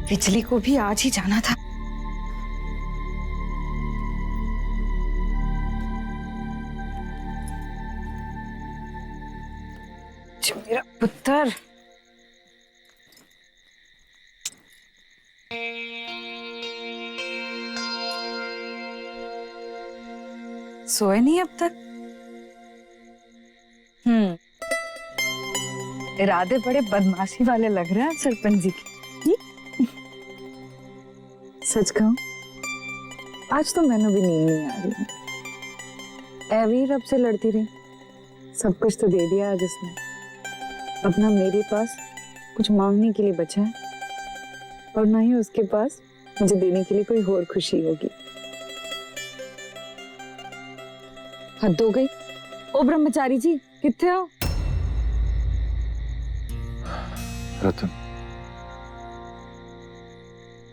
बिजली को भी आज ही जाना था। जो मेरा पुत्र सोए नहीं अब तक। इरादे बड़े बदमाशी वाले लग रहे हैं सरपंच जी की। सच कहूं, आज तो मैंने भी नींद नहीं आ रही। एवी रब से लड़ती रही, सब कुछ तो दे दिया आज उसने। अब ना मेरे पास कुछ मांगने के लिए बचा है और ना ही उसके पास मुझे देने के लिए कोई और खुशी होगी। हद हो गई। ओ ब्रह्मचारी जी, किथे हो? रतन,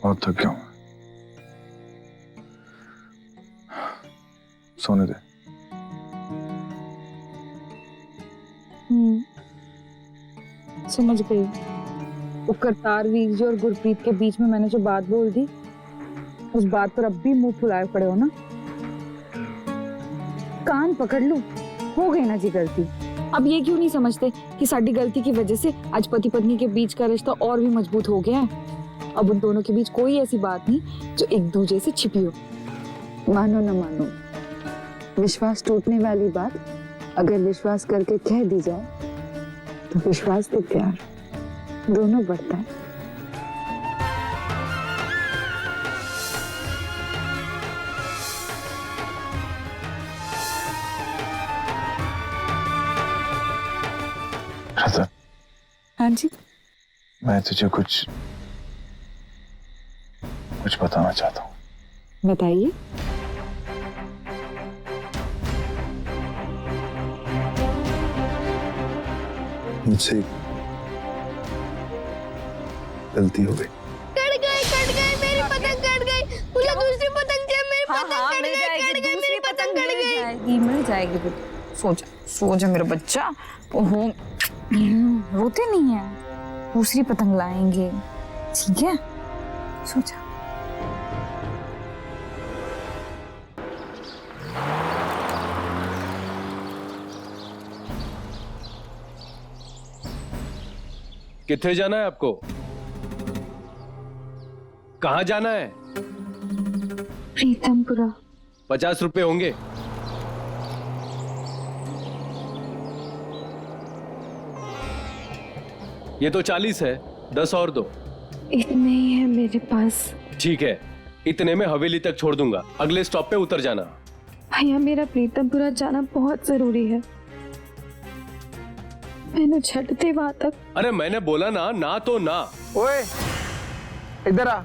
बहुत थक गया हूं। सोने दे। समझ गई। वो करतार वीर जी और गुरप्रीत के बीच में मैंने जो बात बोल दी, उस बात पर अब भी मुंह फुलाए पड़े हो ना। कान पकड़ लूं, हो गई ना जी गलती। अब ये क्यों नहीं समझते कि साडी गलती की वजह से आज पति पत्नी के बीच का रिश्ता और भी मजबूत हो गया है। अब उन दोनों के बीच कोई ऐसी बात नहीं जो एक दूसरे से छिपी हो। मानो न मानो, विश्वास टूटने वाली बात अगर विश्वास करके कह दी जाए तो विश्वास से प्यार दोनों बढ़ता है। रतन, हाँ जी, मैं तुझे कुछ बताना चाहता हूँ। बताइए। मुझसे गलती हो गई। कट गई मेरी पतंग कट गई। मुझे दूसरी पतंग चाहिए। मेरी पतंग कट गई मेरी पतंग कट गई। मिल जाएगी बेटा। सो जा मेरा बच्चा। ओहो, रोते नहीं है, दूसरी पतंग लाएंगे, ठीक है? सो जा। किथे जाना है आपको? कहाँ जाना है? प्रीतमपुरा। 50 रुपए होंगे। ये तो 40 है, 10 और दो। इतने ही है मेरे पास। ठीक है, इतने में हवेली तक छोड़ दूंगा, अगले स्टॉप पे उतर जाना। भैया, मेरा प्रीतमपुरा जाना बहुत जरूरी है। मैंने छठते वहां तक। अरे मैंने बोला ना तो ना। ओए, इधर आ।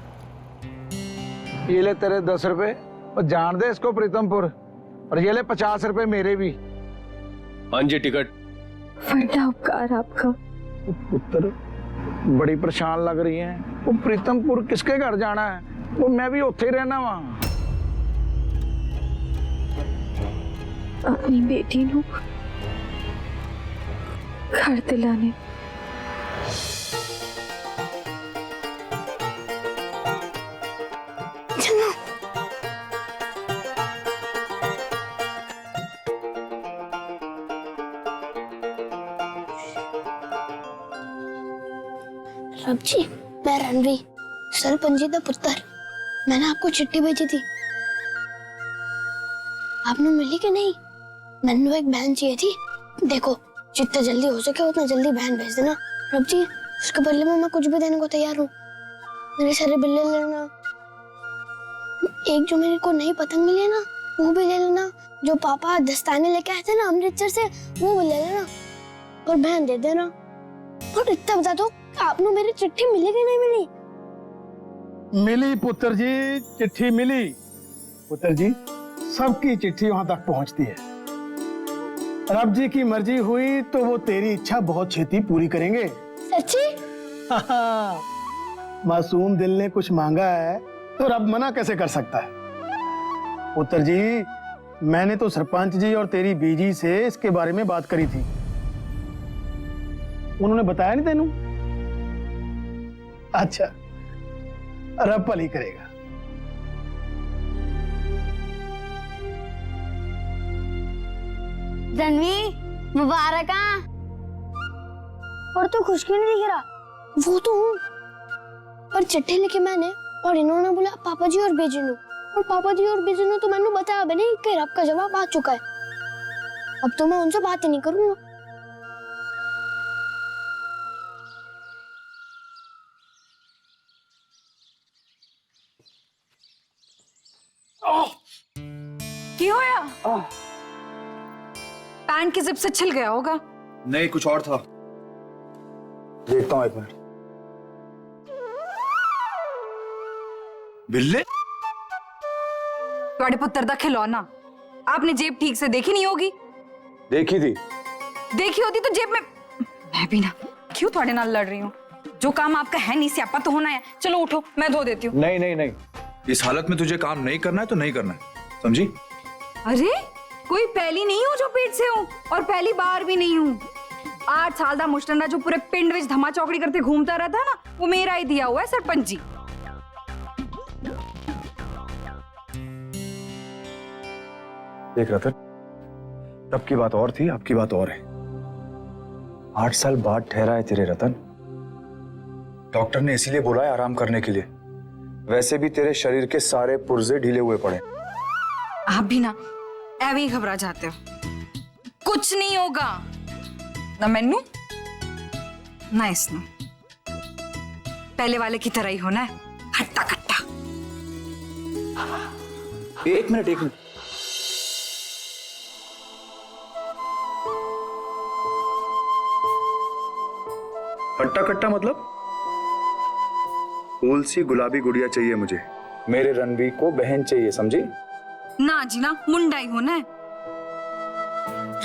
ये ले तेरे 10 रुपए और जान दे इसको प्रीतमपुर। और ये ले 50 रुपए मेरे भी। हाँ जी, टिकट। बड़ा उपकार आपका। पुत्र, बड़ी परेशान लग रही है। वो प्रीतमपुर किसके घर जाना है? वो मैं भी उत्थे ही रहना वहां। अपनी बेटी नू घर दिलाने। चलो। रब जी, मैं रणवीर, सरपंच जी का पुत्र। मैंने आपको चिट्ठी भेजी थी, आपने मिली कि नहीं? मैंने एक बहन चाहिए थी। देखो, जितना जल्दी हो सके उतना जल्दी बहन भेज देना। रब जी, उसके बदले में मैं कुछ भी देने को तैयार हूँ। मेरे सारे बिल्ले ले लेना। एक जो मेरे को नई पतंग मिली है ना, वो भी ले लेना। जो पापा दस्ताने लेके आए थे ना अमृतसर से, वो भी ले लेना और बहन दे देना। और इतना बता दो, आपने मेरी चिट्ठी मिली कि नहीं मिली? मिली पुत्र जी, चिट्ठी मिली। पुत्र जी, सबकी चिट्ठी वहां तक पहुंचती है। रब जी की मर्जी हुई तो वो तेरी इच्छा बहुत छेती पूरी करेंगे। सच्ची? मासूम दिल ने कुछ मांगा है तो रब मना कैसे कर सकता है? पुत्र जी, मैंने तो सरपंच जी और तेरी बीजी से इसके बारे में बात करी थी। उन्होंने बताया नहीं तेनू? अच्छा, रब भली करेगा। रणवी मुबारक। और तू खुश क्यों नहीं दिख रहा? वो तो हूँ, पर चिट्ठी लिखी मैंने और इन्होंने बोला पापा जी और बेजिनू, और पापा जी और बेजिनू तो मैंने बताया भी नहीं कि रब का जवाब आ चुका है। अब तो मैं उनसे बात ही नहीं करूंगा। क्यों होया? पैंट की जिप से छिल गया होगा। नहीं, कुछ और था। देखता हूँ एक मिनट। बिल्ले ਤੁਹਾਡੇ ਪੁੱਤਰ ਦਾ खिलौना आपने जेब ठीक से देखी नहीं होगी। देखी थी। देखी होती तो जेब में। मैं भी ना क्यों थोड़े नाल लड़ रही हूँ। जो काम आपका है नहीं स्यापा तो होना है। चलो उठो मैं धो देती हूँ। नहीं नहीं नहीं, इस हालत में तुझे काम नहीं करना है तो नहीं करना है, समझी? अरे कोई पहली नहीं हूँ जो पेट से हूँ, और पहली बार भी नहीं हूँ। 8 साल दा मुश्तंडा जो पूरे पिंड विच धमा चौकड़ी करते घूमता रहता ना, वो मेरा ही दिया हुआ है सरपंच जी। देख रतन, तब की बात और थी, अब की बात और है। 8 साल बाद ठहरा है तेरे रतन। डॉक्टर ने इसीलिए बोला है आराम करने के लिए। वैसे भी तेरे शरीर के सारे पुर्जे ढीले हुए पड़े। आप भी ना ऐवे ही घबरा जाते हो। कुछ नहीं होगा ना मैनू ना इसने। पहले वाले की तरह ही होना है, हट्टा कट्टा। एक मिनट एक मिनट। हट्टा कट्टा मतलब? फूल सी गुलाबी गुड़िया चाहिए मुझे। मेरे रणबीर को बहन चाहिए, समझी? ना जी ना, मुंडा ही होना है।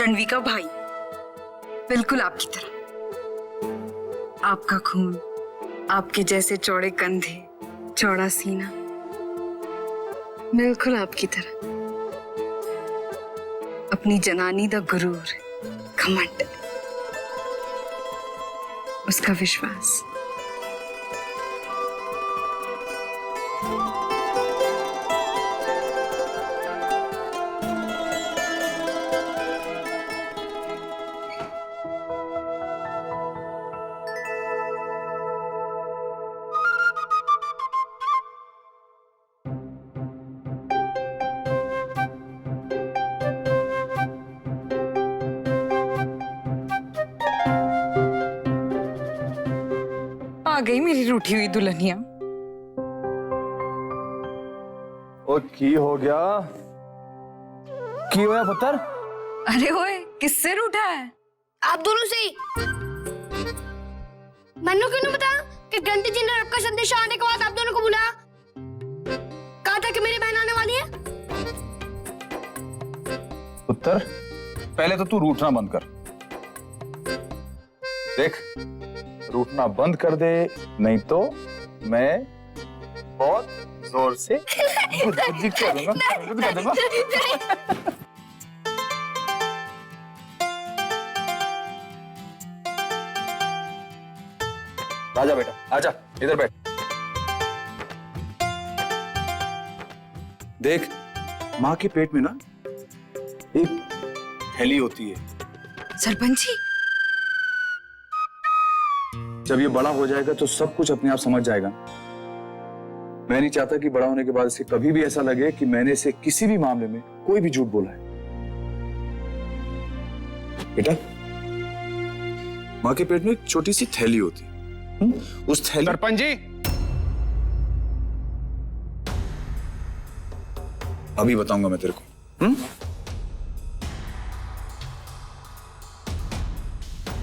रणवी का भाई, बिल्कुल आपकी तरह। आपका खून, आपके जैसे चौड़े कंधे, चौड़ा सीना, बिल्कुल आपकी तरह। अपनी जनानी दा गुरूर, घमंड, उसका विश्वास। आ गई मेरी रूठी हुई दुल्हनिया। और की हो गया? की होया पुत्र? अरे ओए, किससे रूठा है? आप दोनों से ही। मन्नू क्यों नहीं बताया कि घंटी जी ने रब का संदेश आने के बाद आप दोनों को बुलाया? कहा था कि मेरी बहन आने वाली है। पुत्र, पहले तो तू रूठना बंद कर। देख, रूठना बंद कर दे, नहीं तो मैं बहुत जोर से गुदगुदी कर दूंगा। आजा बेटा, आजा, इधर बैठ। देख, माँ के पेट में ना एक थैली होती है। सरपंच जी, जब ये बड़ा हो जाएगा तो सब कुछ अपने आप समझ जाएगा। मैं नहीं चाहता कि बड़ा होने के बाद इसे कभी भी ऐसा लगे कि मैंने इसे किसी भी मामले में कोई भी झूठ बोला है। बेटा, माँ के पेट में एक छोटी सी थैली होती है। उस थैली। सरपंच जी, अभी बताऊंगा मैं तेरे को।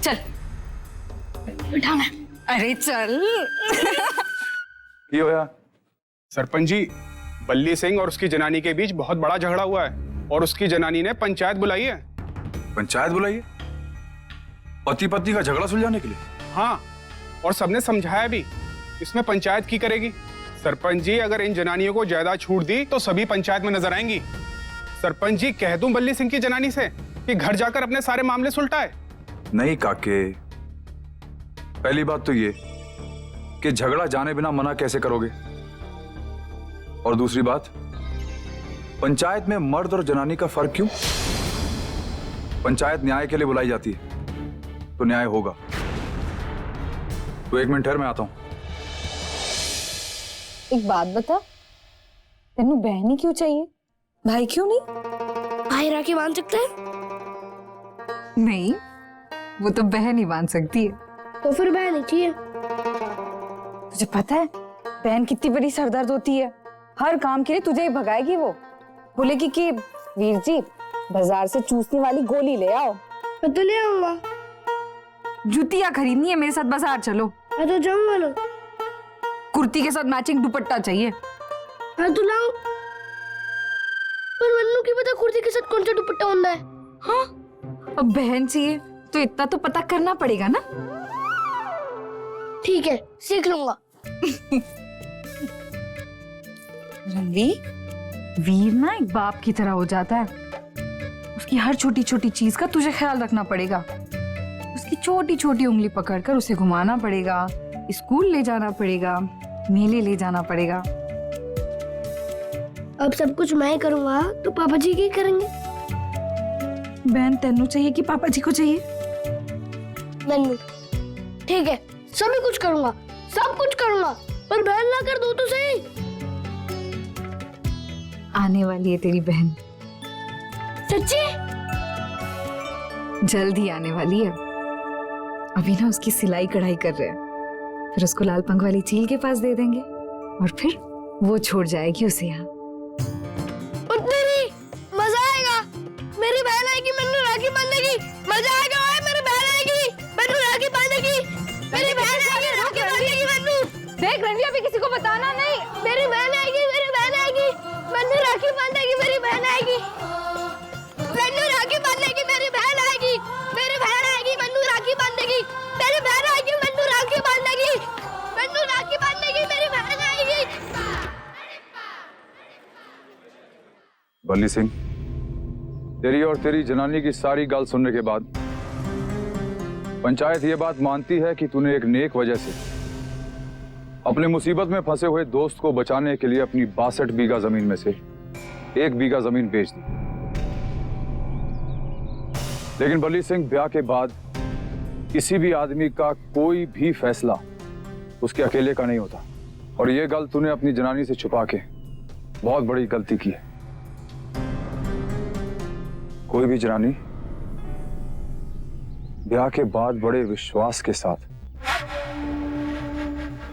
चल बिठाना। अरे चल। ये होया। सरपंच जी, बल्ली सिंह और उसकी जनानी के बीच बहुत बड़ा झगड़ा हुआ है और उसकी जनानी ने पंचायत बुलाई है। पंचायत बुलाइए? पति पत्नी का झगड़ा सुलझाने के लिए? हाँ, और सबने समझाया भी। इसमें पंचायत की करेगी? सरपंच जी, अगर इन जनानियों को ज्यादा छूट दी तो सभी पंचायत में नजर आएंगी। सरपंच जी, कह दूं बल्ली सिंह की जनानी से कि घर जाकर अपने सारे मामले सुलटाए? नहीं काके, पहली बात तो ये कि झगड़ा जाने बिना मना कैसे करोगे? और दूसरी बात, पंचायत में मर्द और जनानी का फर्क क्यों? पंचायत न्याय के लिए बुलाई जाती है तो न्याय होगा। तो 1 मिनट ठहर, मैं आता हूं। एक बात बता, तेनू बहन ही क्यों चाहिए, भाई क्यों नहीं? भाई राखी बांध सकते हैं? नहीं, वो तो बहन ही बांध सकती है। तो फिर बहन ही चाहिए। तुझे पता है बहन कितनी बड़ी सरदर्द होती है, हर काम के लिए तुझे ही भगाएगी। वो बोलेगी कि वीर जी बाजार से चूसने वाली गोली ले आओ। मैं तो ले आऊंगा। जूतियां खरीदनी है, मेरे साथ बाजार चलो। मैं तो जाऊंगा ना। कुर्ती के साथ मैचिंग दुपट्टा चाहिए। हाँ तो लाऊं। पर मन्नू की पता कुर्ती के साथ कौन सा दुपट्टा होता है? हाँ, अब बहन चाहिए तो इतना तो पता करना पड़ेगा ना। ठीक है, सीख लूंगा। रणवी, वीर ना एक बाप की तरह हो जाता है। उसकी हर छोटी छोटी चीज का तुझे ख्याल रखना पड़ेगा। उसकी छोटी छोटी उंगली पकड़कर उसे घुमाना पड़ेगा, स्कूल ले जाना पड़ेगा, मेले ले जाना पड़ेगा। अब सब कुछ मैं करूंगा तो पापा जी क्या करेंगे? बहन तेनू चाहिए कि पापा जी को चाहिए? मन्नू। ठीक है, सभी कुछ करूंगा, सब कुछ करूंगा, पर बहन ला कर दो तो सही। आने वाली है तेरी बहन, सच्ची? जल्द ही आने वाली है। अभी ना उसकी सिलाई कढ़ाई कर रहे हैं, फिर उसको लाल पंख वाली चील के पास दे देंगे और फिर वो छोड़ जाएगी उसे यहाँ। मजा आएगा। मेरी बहन आएगी, मन्नू राखी बांधेगी। मजा आएगा। ओए मेरी बहन आएगी, मन्नू राखी बांधेगी। मेरी बहन आएगी, राखी बांधेगी मन्नू। देख रणवी, अभी किसी को बताना नहीं। मेरी बहन आएगी, मेरी बहन आएगी, मन्नू राखी बांधेगी। मेरी बहन आएगी, मन्नू राखी बांधेगी। मेरी बहन आएगी, मेरी बहन आएगी, मन्नू राखी बांधेगी। मेरी बहन आएगी, मन्नू राखी बांधेगी। मन्नू राखी बांधेगी, मेरी बहन आएगी। बल्ली सिंह, तेरी और तेरी जनानी की सारी गाल सुनने के बाद पंचायत ये बात मानती है कि तूने एक नेक वजह से अपने मुसीबत में फंसे हुए दोस्त को बचाने के लिए अपनी 62 बीघा जमीन में से 1 बीघा जमीन बेच दी। लेकिन बल्ली सिंह, ब्याह के बाद किसी भी आदमी का कोई भी फैसला उसके अकेले का नहीं होता, और ये गल तूने अपनी जनानी से छुपा के बहुत बड़ी गलती की है। कोई भी जनानी ब्याह के बाद बड़े विश्वास के साथ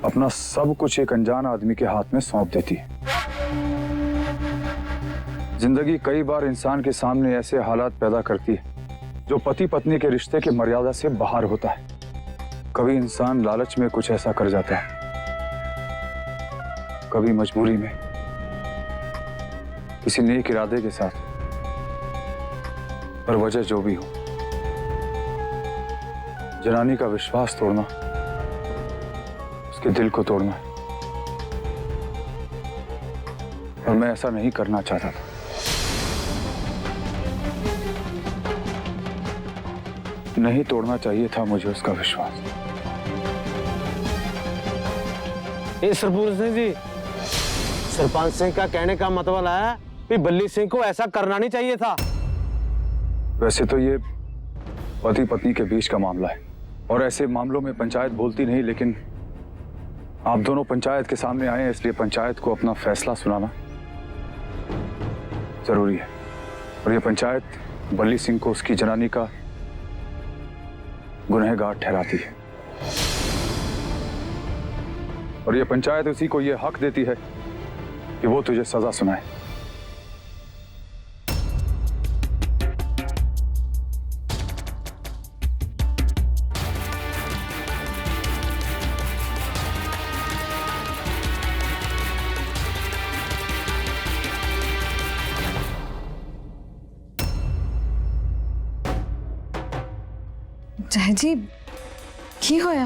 अपना सब कुछ एक अनजान आदमी के हाथ में सौंप देती है। जिंदगी कई बार इंसान के सामने ऐसे हालात पैदा करती है जो पति पत्नी के रिश्ते की मर्यादा से बाहर होता है। कभी इंसान लालच में कुछ ऐसा कर जाता है, कभी मजबूरी में, किसी नेक इरादे के साथ। पर वजह जो भी हो, जनानी का विश्वास तोड़ना उसके दिल को तोड़ना है, और मैं ऐसा नहीं करना चाहता था। नहीं तोड़ना चाहिए था मुझे उसका विश्वास। सरपंच सिंह जी, सरपंच सिंह का कहने का मतलब है कि बल्ली सिंह को ऐसा करना नहीं चाहिए था। वैसे तो ये पति पत्नी के बीच का मामला है और ऐसे मामलों में पंचायत बोलती नहीं, लेकिन आप दोनों पंचायत के सामने आए हैं, इसलिए पंचायत को अपना फैसला सुनाना जरूरी है। और ये पंचायत बल्ली सिंह को उसकी जनानी का गुनहगार ठहराती है, और ये पंचायत उसी को ये हक देती है कि वो तुझे सजा सुनाए। जय जी, की होया?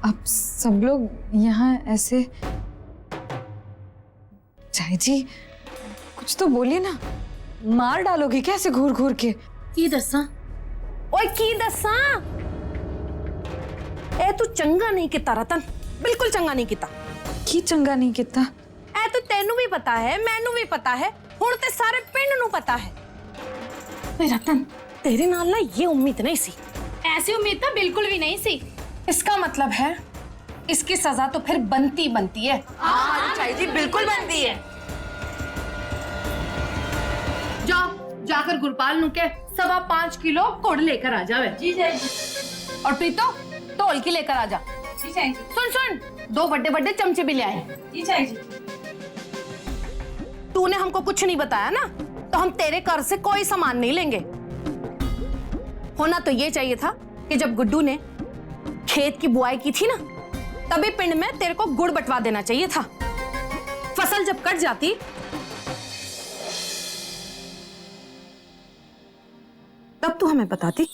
अब सब लोग यहाँ ऐसे। जय जी, कुछ तो बोलिए ना, मार डालोगे क्या ऐसे घूर घूर के? की दसा? ओए की दसा? ए तू चंगा नहीं किता रतन, बिल्कुल चंगा नहीं किता। ਕੀ ਚੰਗਾ ਨਹੀਂ ਕੀਤਾ। ਐ ਤਾਂ ਤੈਨੂੰ ਵੀ ਪਤਾ ਹੈ, ਮੈਨੂੰ ਵੀ ਪਤਾ है, ਹੁਣ ਤੇ ਸਾਰੇ ਪਿੰਡ ਨੂੰ ਪਤਾ है। ਓਏ रतन, तेरे नाल ना ये उम्मीद नहीं सी। ऐसी उम्मीद तो बिल्कुल भी नहीं सी। इसका मतलब है इसकी सजा तो फिर बनती है। हाँ चाहिए बिल्कुल बनती है। जाओ जाकर गुरपाल नु के 5.25 किलो गुड़ लेकर आ जावे। जी जी। और प्रीतो ढोलकी लेकर आ जा। जी चाहिए। सुन 2 बड़े चमचे भी ले आए। जी चाहिए। तूने हमको कुछ नहीं बताया ना, तो हम तेरे घर से कोई सामान नहीं लेंगे। होना तो ये चाहिए था कि जब गुड्डू ने खेत की बुआई की थी ना, तभी पिंड में तेरे को गुड़ बंटवा देना चाहिए था। फसल जब कट जाती तब तू हमें बताती।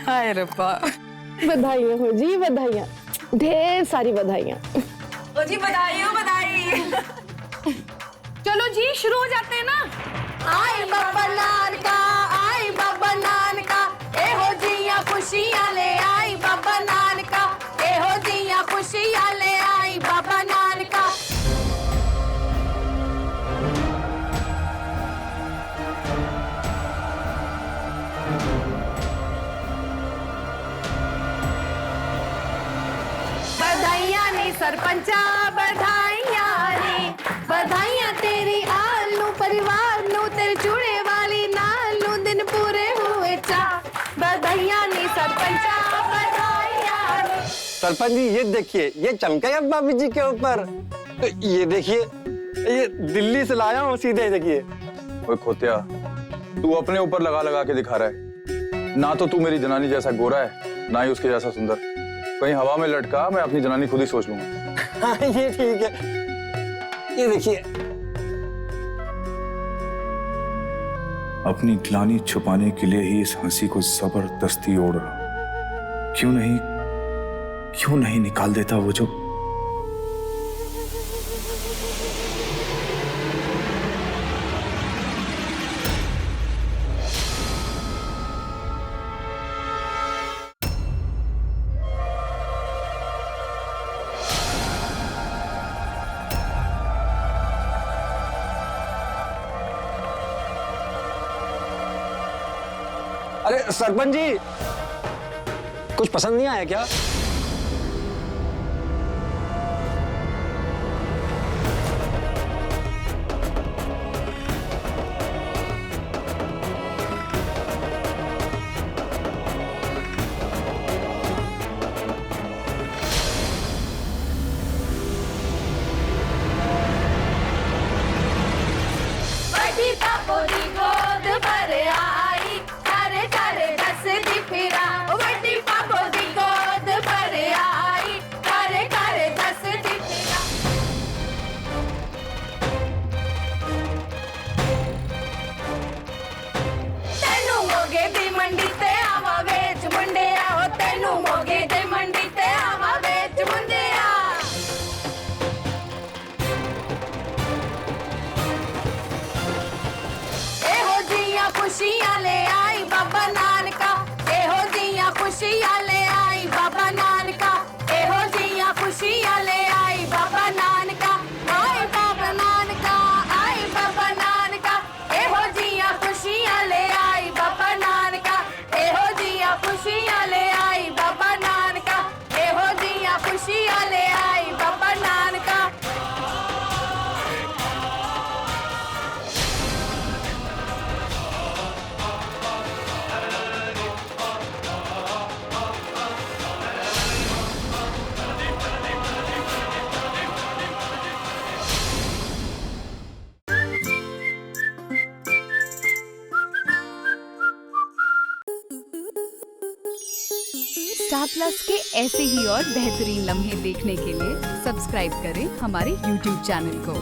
हाय रब्बा। बधाइयां हो जी, बधाइयां, ढेर सारी बधाइयां। ओ जी बधाई हो बधाई। चलो जी शुरू हो जाते हैं ना। आई बाबा नानका, आई बाबा नानका, ए हो जिया खुशियां ले आई बाबा नानका, ए हो जिया खुशियां ले आई बाबा नानका। बधाइयां नी सरपंचा, बधाइयां नी, बधाइयां तेरी आलू परिवार नु, तेरे चूड़े वाली नालू दिन पूरे हुए चा। बधाइयां नी सरपंचा, बधाइयां नी। सरपंच जी ये देखिए, ये चमका है भाभी जी के ऊपर। तो ये देखिए, ये दिल्ली से लाया हूँ सीधे। देखिए ओए खोतिया, तू अपने ऊपर लगा लगा के दिखा रहा है। ना तो तू मेरी जनानी जैसा गोरा है, ना ही उसके जैसा सुंदर। कहीं हवा में लटका, मैं अपनी जनानी खुद ही सोच लूंगा। हाँ ये ठीक है। ये देखिए, अपनी ग्लानि छुपाने के लिए ही इस हंसी को जबरदस्ती ओढ़ रहा। क्यों नहीं निकाल देता वो जो। अरे सरपंच जी, कुछ पसंद नहीं आया क्या? बड़ी पापोरी गोद भर आई, करे करे दस दी फिरा। बड़ी पापोरी गोद भर आई, करे करे दस दी फिरा। तेनू मोगे दी मंडी ते आवा वेच मुंडिया, हो तेनू मोगे दी मंडी ते आवा वेच मुंडिया। एहो जिया खुशियां ले आई बाबा नानका, एहो जिया खुशियां ले आई बाबा नानका, एहो जिया खुशियां ले आई बाबा नानका। आई बाबा नानका, आई बाबा नानका, एहो जिया खुशियां ले आई बाबा नानका, एहो जिया खुशियां ले आई बाबा नानका, एहो जिया खुशियां ले आई बाबा नानका। स्टार प्लस के ऐसे ही और बेहतरीन लम्हे देखने के लिए सब्सक्राइब करें हमारे YouTube चैनल को।